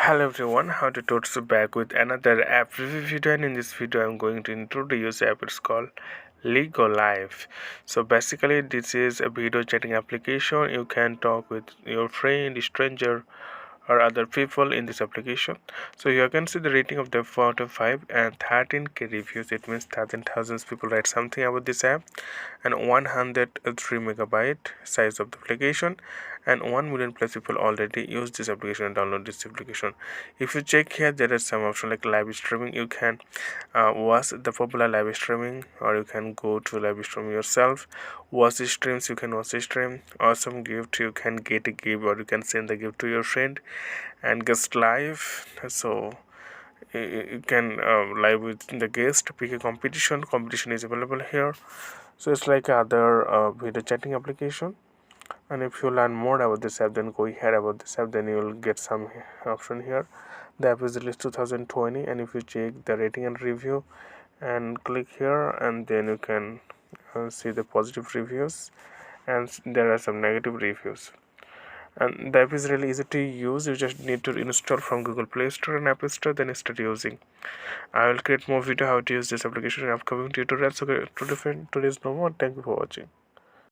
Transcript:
Hello everyone, how to totes back with another app review video, and in this video I'm going to introduce the app. It's called Ligo Live. So basically this is a video chatting application. You can talk with your friend, stranger or other people in this application. So you can see the rating of the 4 out of 5 and 13k reviews. It means 13,000 people write something about this app, and 103 megabyte size of the application, and 1 million plus people already use this application and download this application. If you check here, there is some option like live streaming. You can watch the popular live streaming, or you can go to live stream yourself, watch the streams. You can watch the stream. Awesome gift, you can get a gift, or you can send the gift to your friend and guest live. So you can live with the guest, pick a competition is available here. So it's like other video chatting application. And if you learn more about this app, then go ahead about this app, then you will get some option here. The app is released 2020, and if you check the rating and review and click here, and then you can see the positive reviews, and there are some negative reviews. And the app is really easy to use. You just need to install from Google Play Store and Apple Store, then start using. I will create more video how to use this application in upcoming tutorials. So today's no more. Thank you for watching.